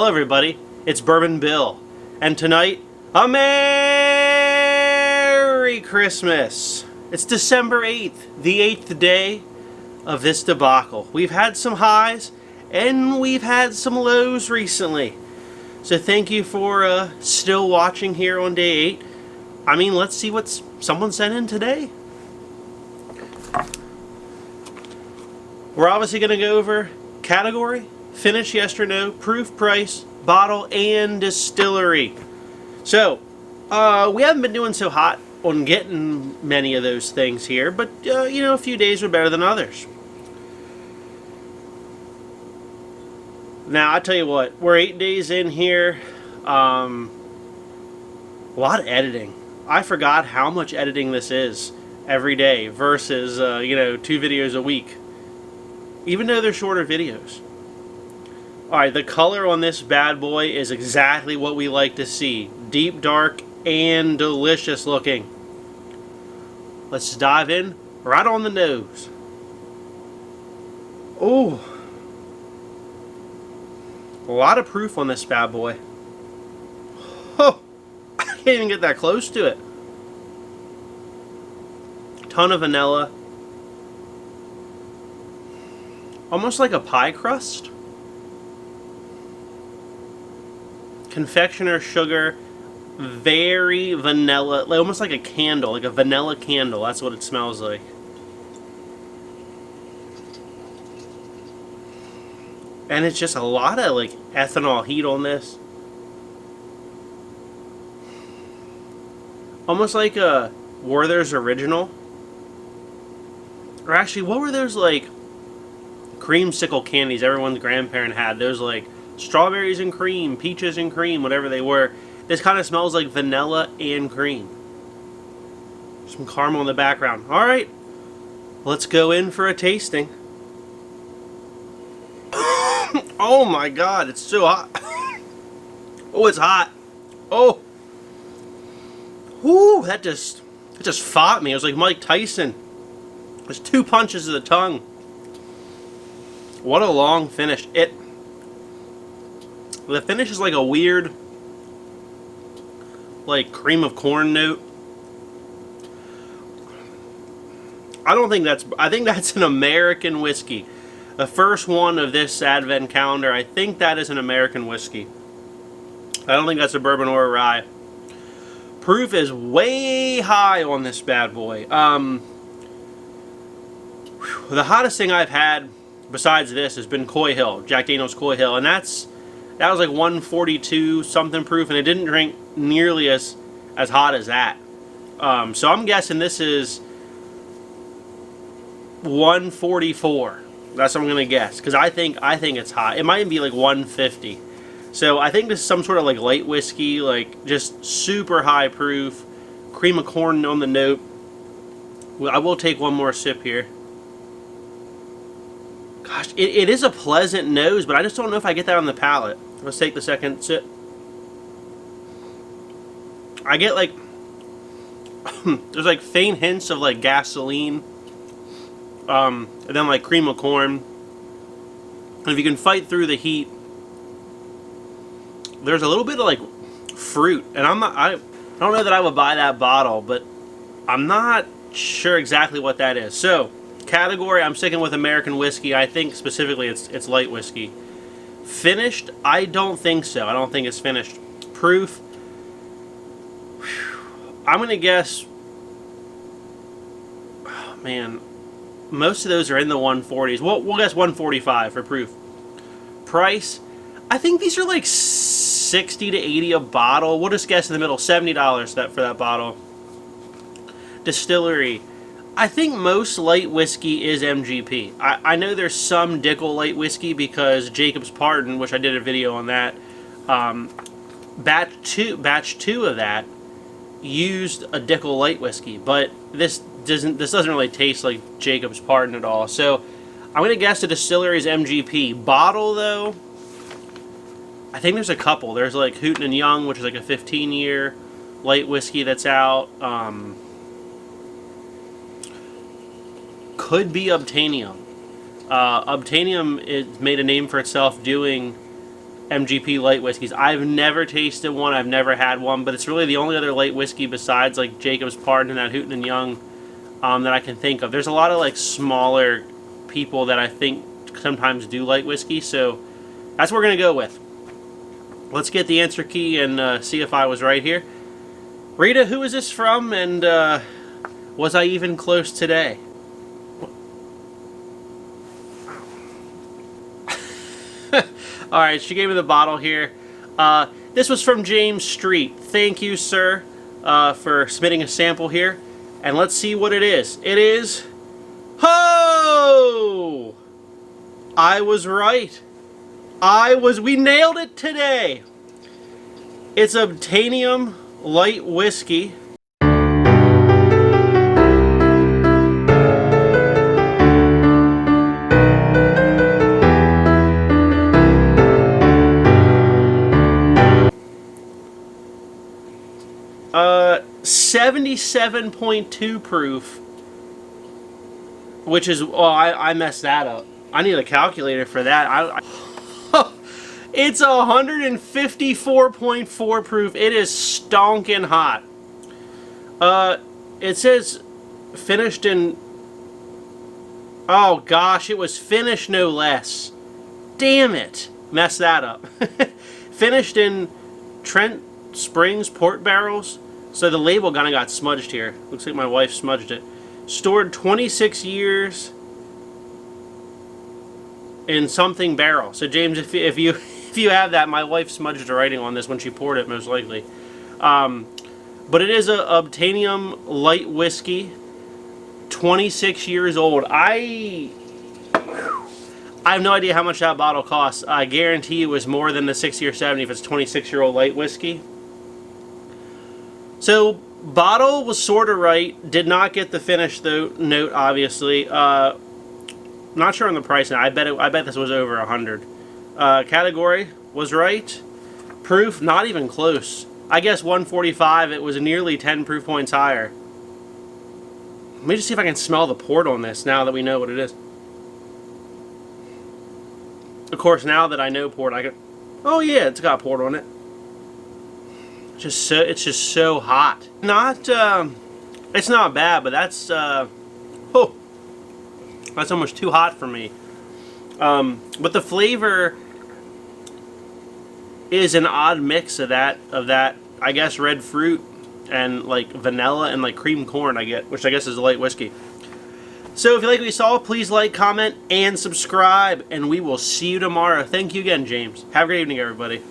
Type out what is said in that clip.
Hello everybody, it's Bourbon Bill, and tonight, a Merry Christmas! It's December 8th, the 8th day of this debacle. We've had some highs, and we've had some lows recently. So thank you for still watching here on day 8. I mean, let's see what someone sent in today. We're obviously going to go over category, finish, yes or no, proof, price, bottle, and distillery. So, we haven't been doing so hot on getting many of those things here, but, you know, a few days were better than others. Now, I tell you what, we're 8 days in here. A lot of editing. I forgot how much editing this is every day versus, you know, 2 videos a week. Even though they're shorter videos. Alright, the color on this bad boy is exactly what we like to see. Deep, dark, and delicious looking. Let's dive in right on the nose. Oh, a lot of proof on this bad boy. Oh, I can't even get that close to it. Ton of vanilla. Almost like a pie crust. Confectioner sugar. Very vanilla. Almost like a candle. Like a vanilla candle. That's what it smells like. And it's just a lot of like ethanol heat on this. Almost like a Werther's Original. Or actually, what were those like creamsicle candies everyone's grandparent had? Those like strawberries and cream, peaches and cream, whatever they were. This kind of smells like vanilla and cream. Some caramel in the background. Alright, let's go in for a tasting. Oh my god, it's so hot. Oh, it's hot. Oh. Whoo, it just fought me. It was like Mike Tyson. There's 2 punches to the tongue. What a long finish. The finish is like a weird, like cream of corn note. I think that's an American whiskey. The first one of this advent calendar, I think that is an American whiskey. I don't think that's a bourbon or a rye. Proof is way high on this bad boy. The hottest thing I've had besides this has been Coy Hill, Jack Daniel's Coy Hill, and that was like 142 something proof, and it didn't drink nearly as hot as that. So I'm guessing this is 144. That's what I'm gonna guess, because I think it's hot. It might even be like 150. So I think this is some sort of like light whiskey, like just super high proof, cream of corn on the note. I will take one more sip here. Gosh, it is a pleasant nose, but I just don't know if I get that on the palate. Let's take the second sip. I get like there's like faint hints of like gasoline, and then like cream of corn. And if you can fight through the heat, there's a little bit of like fruit. And I don't know that I would buy that bottle, but I'm not sure exactly what that is. So category, I'm sticking with American whiskey. I think specifically it's light whiskey. Finished? I don't think so. I don't think it's finished. Proof? I'm going to guess... Oh, man. Most of those are in the 140s. We'll guess 145 for proof. Price? I think these are like 60 to 80 a bottle. We'll just guess in the middle. $70 for that bottle. Distillery. I think most light whiskey is MGP. I know there's some Dickel light whiskey because Jacob's Pardon, which I did a video on that, batch two of that used a Dickel light whiskey, but this doesn't really taste like Jacob's Pardon at all. So I'm gonna guess the distillery's MGP. Bottle though, I think there's a couple. There's like Houghton and Young, which is like a 15-year light whiskey that's out. Could be Obtainium. Obtainium made a name for itself doing MGP light whiskeys. I've never tasted one. I've never had one, but it's really the only other light whiskey besides like Jacob's Pardon and that Hooten and Young that I can think of. There's a lot of like smaller people that I think sometimes do light whiskey, so that's what we're gonna go with. Let's get the answer key and see if I was right here. Rita, who is this from, and was I even close today? Alright, she gave me the bottle here. This was from James Street. Thank you, sir, for submitting a sample here. And let's see what it is. It is... Ho! I was right. We nailed it today. It's Obtainium Light Whiskey. 77.2 proof, which is, oh, I messed that up. I need a calculator for that. It's 154.4 proof. It is stonking hot. It says finished in, oh gosh, it was finished no less. Damn it. Messed that up. Finished in Trent Springs port barrels. So the label kind of got smudged here. Looks like my wife smudged it. Stored 26 years in something barrel. So James, if you have that, my wife smudged the writing on this when she poured it, most likely. But it is a Obtainium light whiskey, 26 years old. I have no idea how much that bottle costs. I guarantee it was more than the 60 or 70 if it's 26-year-old light whiskey. So, bottle was sort of right. Did not get the finish though note, obviously. Not sure on the price now. I bet this was over 100. Category was right. Proof, not even close. I guess 145. It was nearly 10 proof points higher. Let me just see if I can smell the port on this now that we know what it is. Of course, now that I know port, I can... Oh yeah, it's got port on it. It's just so hot. It's not bad, but that's that's almost too hot for me. But the flavor is an odd mix of that I guess red fruit and like vanilla and like cream corn which I guess is a light whiskey. So if you like what you saw, please like, comment, and subscribe, and we will see you tomorrow. Thank you again, James. Have a great evening, everybody.